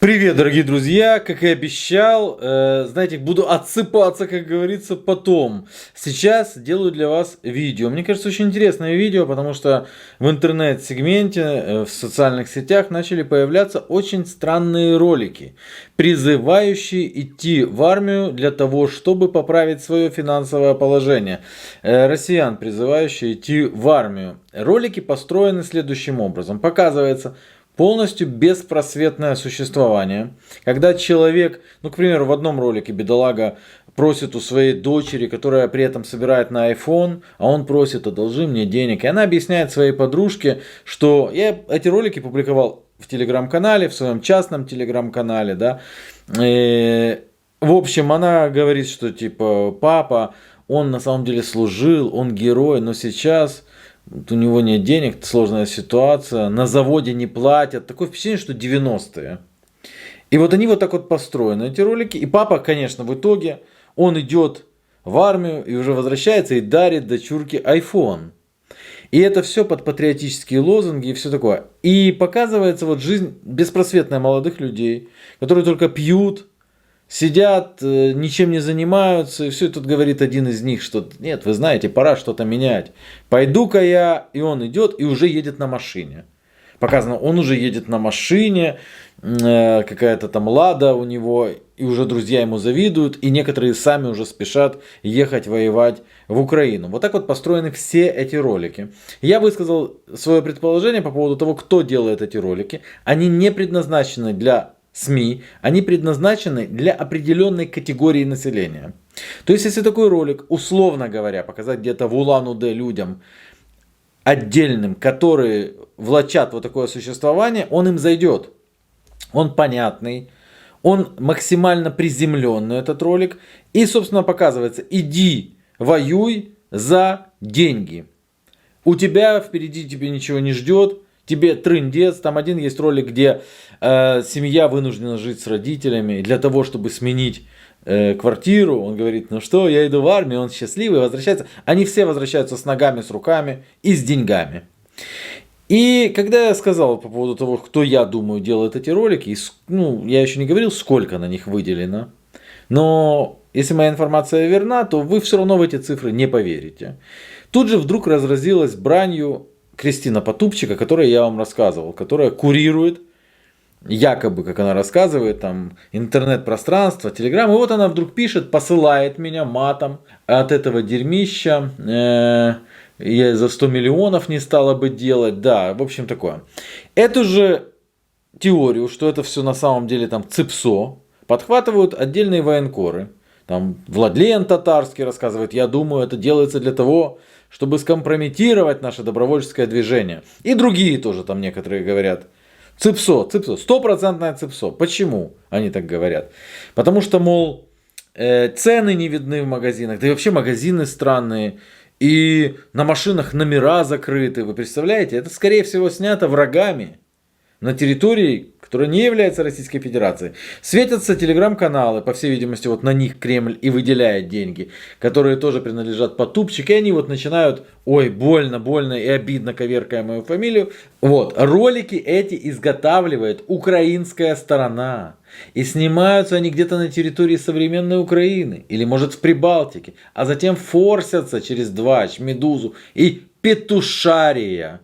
Привет, дорогие друзья! Как и обещал, знаете, буду отсыпаться, как говорится, потом. Сейчас делаю для вас видео. Мне кажется, очень интересное видео, потому что в интернет-сегменте, в социальных сетях начали появляться очень странные ролики, призывающие идти в армию для того, чтобы поправить свое финансовое положение. Россиян, призывающие идти в армию. Ролики построены следующим образом. Показывается полностью беспросветное существование. Когда человек, к примеру, в одном ролике бедолага просит у своей дочери, которая при этом собирает на iPhone, а он просит: одолжи мне денег. И она объясняет своей подружке, что я эти ролики публиковал в телеграм-канале, в своем частном телеграм-канале, да. В общем, она говорит, что типа: папа, он на самом деле служил, он герой, но сейчас у него нет денег, сложная ситуация, на заводе не платят. Такое впечатление, что 90-е. И вот они вот так вот построены, эти ролики. И папа, конечно, в итоге, он идет в армию и уже возвращается и дарит дочурке iPhone. И это все под патриотические лозунги и все такое. И показывается вот жизнь беспросветная молодых людей, которые только пьют, сидят, ничем не занимаются, и все тут говорит один из них, что нет, вы знаете, пора что-то менять. Пойду-ка я, и он идет, и уже едет на машине. Показано, он уже едет на машине, какая-то там Лада у него, и уже друзья ему завидуют, и некоторые сами уже спешат ехать воевать в Украину. Вот так вот построены все эти ролики. Я высказал свое предположение по поводу того, кто делает эти ролики. Они не предназначены для СМИ, они предназначены для определенной категории населения. То есть, если такой ролик, условно говоря, показать где-то в Улан-Удэ людям отдельным, которые влачат вот такое существование, он им зайдет. Он понятный, он максимально приземленный, этот ролик. И, собственно, показывается: иди, воюй за деньги. У тебя впереди тебе ничего не ждет. Тебе трындец. Там один есть ролик, где семья вынуждена жить с родителями. Для того, чтобы сменить квартиру, он говорит: ну что, я иду в армию, он счастливый, возвращается. Они все возвращаются с ногами, с руками и с деньгами. И когда я сказал по поводу того, кто, я думаю, делает эти ролики, я еще не говорил, сколько на них выделено. Но если моя информация верна, то вы все равно в эти цифры не поверите. Тут же вдруг разразилась бранью Кристина Потупчик, о которой я вам рассказывал, которая курирует, якобы, как она рассказывает, там, интернет-пространство, телеграм. И вот она вдруг пишет, посылает меня матом: от этого дерьмища я за 100 миллионов не стала бы делать. Да, в общем, такое. Эту же теорию, что это все на самом деле там ЦИПСО, подхватывают отдельные военкоры. Там Владлен Татарский рассказывает: я думаю, это делается для того, чтобы скомпрометировать наше добровольческое движение. И другие тоже там некоторые говорят: ЦИПСО, стопроцентное ЦИПСО. Почему они так говорят? Потому что, мол, цены не видны в магазинах, да и вообще магазины странные, и на машинах номера закрыты. Вы представляете? Это, скорее всего, снято врагами на территории, которая не является Российской Федерацией. Светятся телеграм-каналы, по всей видимости, вот на них Кремль и выделяет деньги, которые тоже принадлежат Потупчик, и они вот начинают: ой, больно и обидно, коверкая мою фамилию. Вот, ролики эти изготавливает украинская сторона. И снимаются они где-то на территории современной Украины, или может в Прибалтике, а затем форсятся через Двач, Медузу и Петушария.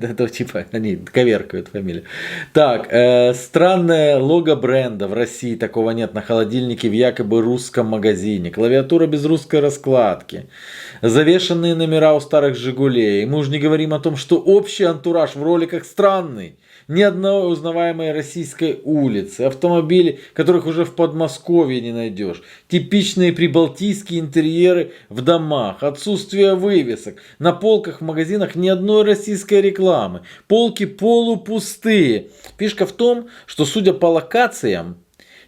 Это типа они коверкают фамилию. Так, странное лого бренда. В России такого нет. На холодильнике в якобы русском магазине. Клавиатура без русской раскладки. Завешенные номера у старых Жигулей. Мы уже не говорим о том, что общий антураж в роликах странный. Ни одной узнаваемой российской улицы. Автомобили, которых уже в Подмосковье не найдешь. Типичные прибалтийские интерьеры в домах. Отсутствие вывесок. На полках в магазинах ни одной российской рекламы. Полки полупустые. Фишка в том, что, судя по локациям,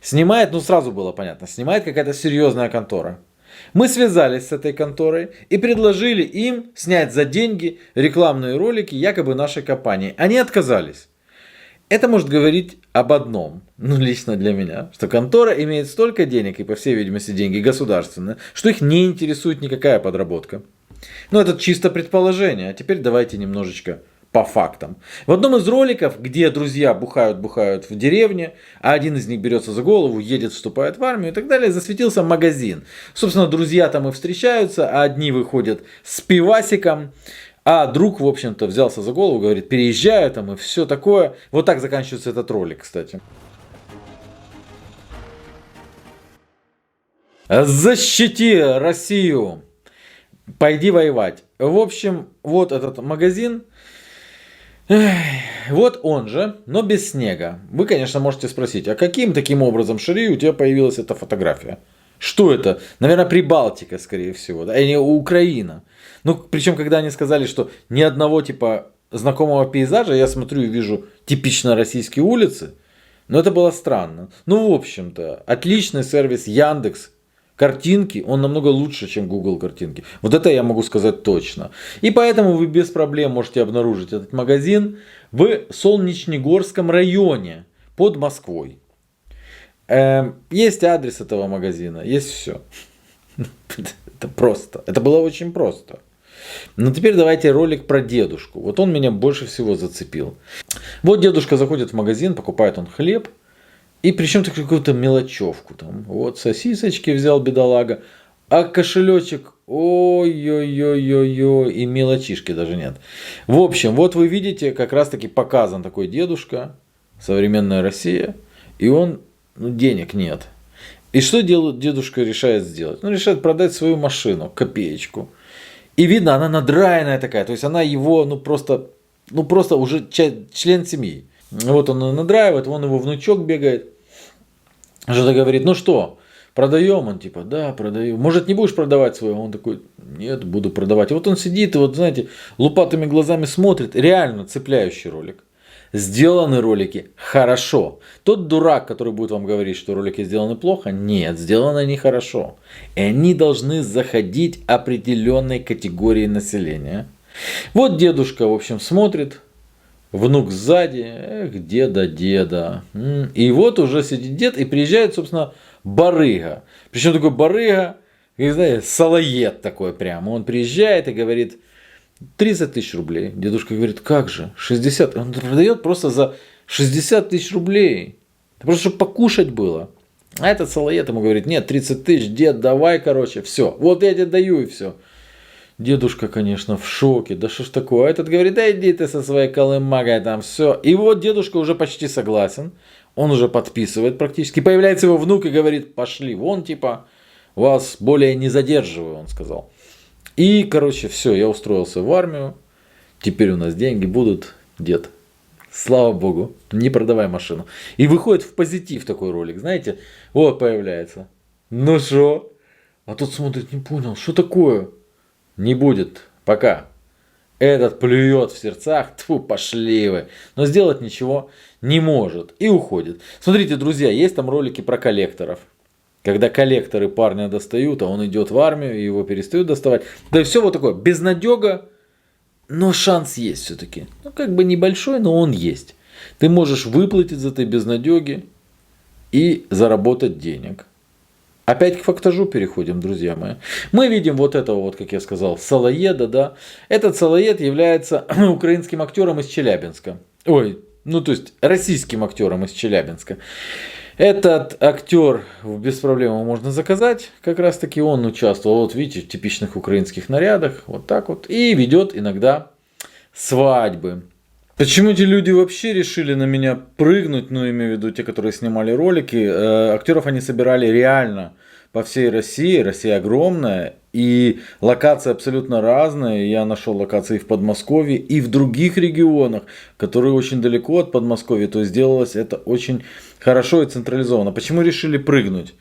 снимает, сразу было понятно, снимает какая-то серьезная контора. Мы связались с этой конторой и предложили им снять за деньги рекламные ролики якобы нашей компании. Они отказались. Это может говорить об одном, лично для меня, что контора имеет столько денег, и по всей видимости деньги государственные, что их не интересует никакая подработка. Это чисто предположение, а теперь давайте немножечко по фактам. В одном из роликов, где друзья бухают в деревне, а один из них берется за голову, едет, вступает в армию и так далее, засветился магазин. Собственно, друзья там и встречаются, а одни выходят с пивасиком, а друг, в общем-то, взялся за голову, говорит, переезжаю там и все такое. Вот так заканчивается этот ролик, кстати. Защити Россию. Пойди воевать. В общем, вот этот магазин. Вот он же, но без снега. Вы, конечно, можете спросить, а каким таким образом, Шери, у тебя появилась эта фотография? Что это? Наверное, Прибалтика, скорее всего, да, или Украина. Ну, причем, когда они сказали, что ни одного типа знакомого пейзажа, я смотрю и вижу типично российские улицы, но это было странно. Ну, в общем-то, отличный сервис Яндекс. Картинки, он намного лучше, чем Google картинки. Вот это я могу сказать точно. И поэтому вы без проблем можете обнаружить этот магазин в Солнечногорском районе под Москвой. Есть адрес этого магазина, есть все. Это просто. Это было очень просто. Но теперь давайте ролик про дедушку. Вот он меня больше всего зацепил. Вот дедушка заходит в магазин, покупает он хлеб. И причем-то какую-то мелочевку там. Вот сосисочки взял бедолага. А кошелечек, ой-ой-ой-ой-ой, и мелочишки даже нет. В общем, вот вы видите, как раз таки показан такой дедушка, современная Россия. И он, денег нет. И что дедушка решает сделать? Он решает продать свою машину, копеечку. И видно, она надраенная такая. То есть она его, просто уже член семьи. Вот он надраивает, вон его внучок бегает. Что-то говорит, ну что, продаем? Он типа, да, продаю. Может, не будешь продавать свое? Он такой, нет, буду продавать. И вот он сидит и вот, знаете, лупатыми глазами смотрит. Реально цепляющий ролик. Сделаны ролики хорошо. Тот дурак, который будет вам говорить, что ролики сделаны плохо, нет, сделаны они хорошо. И они должны заходить определенной категории населения. Вот дедушка, в общем, смотрит. Внук сзади, деда. И вот уже сидит дед, и приезжает, собственно, барыга. Причем такой барыга, как знаете, салаед такой прямо. Он приезжает и говорит, 30 тысяч рублей. Дедушка говорит, как же, 60. Он продает просто за 60 тысяч рублей. Просто чтобы покушать было. А этот салаед ему говорит, нет, 30 тысяч, дед, давай, короче, все. Вот я тебе даю и все. Дедушка, конечно, в шоке. Да что ж такое? А этот говорит, да иди ты со своей колымагой там, все. И вот дедушка уже почти согласен. Он уже подписывает практически. Появляется его внук и говорит, пошли вон, типа, вас более не задерживаю, он сказал. И, короче, все, я устроился в армию. Теперь у нас деньги будут, дед. Слава богу, не продавай машину. И выходит в позитив такой ролик, знаете. Вот появляется. Ну что? А тот смотрит, не понял, что такое? Не будет, пока. Этот плюет в сердцах, тьфу, пошли вы. Но сделать ничего не может. И уходит. Смотрите, друзья, есть там ролики про коллекторов. Когда коллекторы парня достают, а он идет в армию, и его перестают доставать. Да и все вот такое, безнадега, но шанс есть все-таки. Ну, как бы небольшой, но он есть. Ты можешь выплатить из этой безнадеги и заработать денег. Опять к фактажу переходим, друзья мои. Мы видим вот этого, вот, как я сказал, салаеда, да. Этот салаед является украинским актером из Челябинска. Ой, ну то есть российским актером из Челябинска. Этот актер без проблем можно заказать. Как раз таки он участвовал, вот видите, в типичных украинских нарядах. Вот так вот. И ведет иногда свадьбы. Почему эти люди вообще решили на меня прыгнуть, ну, имею в виду те, которые снимали ролики, актеров они собирали реально по всей России, Россия огромная, и локации абсолютно разные, я нашел локации в Подмосковье и в других регионах, которые очень далеко от Подмосковья, то есть сделалось это очень хорошо и централизованно. Почему решили прыгнуть?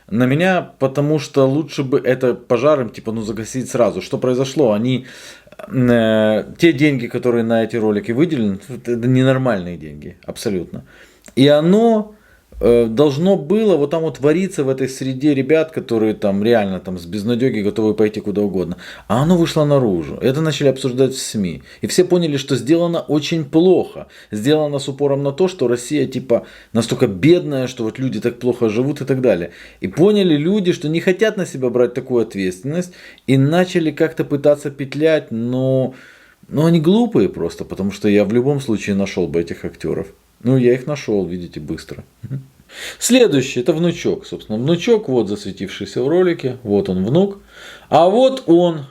На меня, потому что лучше бы это пожаром, типа, ну, загасить сразу. Что произошло? Они, те деньги, которые на эти ролики выделены, это ненормальные деньги, абсолютно. И оно должно было вот там вот вариться в этой среде ребят, которые там реально там с безнадеги готовы пойти куда угодно. А оно вышло наружу. Это начали обсуждать в СМИ. И все поняли, что сделано очень плохо. Сделано с упором на то, что Россия типа настолько бедная, что вот люди так плохо живут и так далее. И поняли люди, что не хотят на себя брать такую ответственность. И начали как-то пытаться петлять, но Но они глупые просто, потому что я в любом случае нашел бы этих актеров. Ну, я их нашел, видите, быстро. Следующий, это внучок, собственно. Внучок, вот засветившийся в ролике, вот он внук. А вот он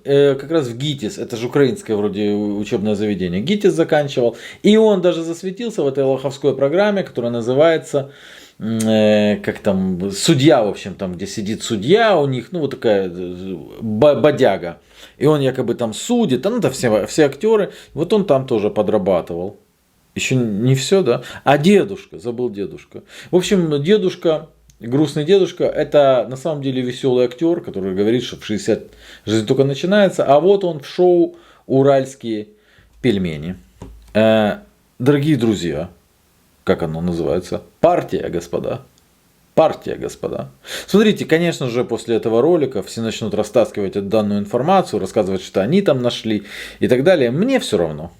как раз в ГИТИС, это же украинское вроде учебное заведение, ГИТИС заканчивал. И он даже засветился в этой лоховской программе, которая называется, как там, судья, в общем, там, где сидит судья у них, ну, вот такая бодяга. И он якобы там судит, ну, да, все актеры, вот он там тоже подрабатывал. Еще не все, да? А дедушка, забыл дедушка. В общем, дедушка, грустный дедушка, это на самом деле веселый актер, который говорит, что в 60 жизнь только начинается. А вот он в шоу «Уральские пельмени». Дорогие друзья, как оно называется? Партия, господа. Партия, господа. Смотрите, конечно же, после этого ролика все начнут растаскивать эту данную информацию, рассказывать, что они там нашли и так далее. Мне все равно.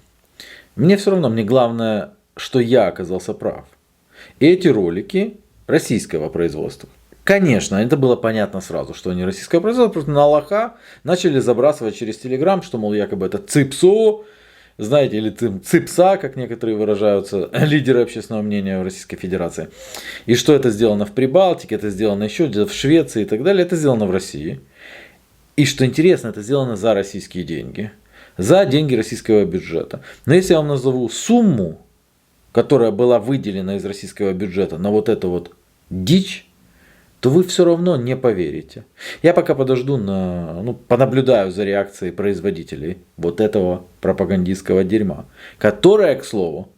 Мне все равно, мне главное, что я оказался прав. И эти ролики российского производства. Конечно, это было понятно сразу, что они российского производства, просто на лоха начали забрасывать через Телеграм, что, мол, якобы это ЦИПСО, знаете, или ЦИПСа, как некоторые выражаются, лидеры общественного мнения в Российской Федерации. И что это сделано в Прибалтике, это сделано еще где-то в Швеции и так далее, это сделано в России. И что интересно, это сделано за российские деньги. За деньги российского бюджета. Но если я вам назову сумму, которая была выделена из российского бюджета на вот эту вот дичь, то вы все равно не поверите. Я пока подожду, понаблюдаю за реакцией производителей вот этого пропагандистского дерьма, которое, к слову,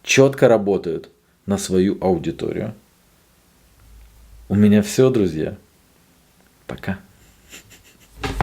четко работает на свою аудиторию. У меня все, друзья. Пока.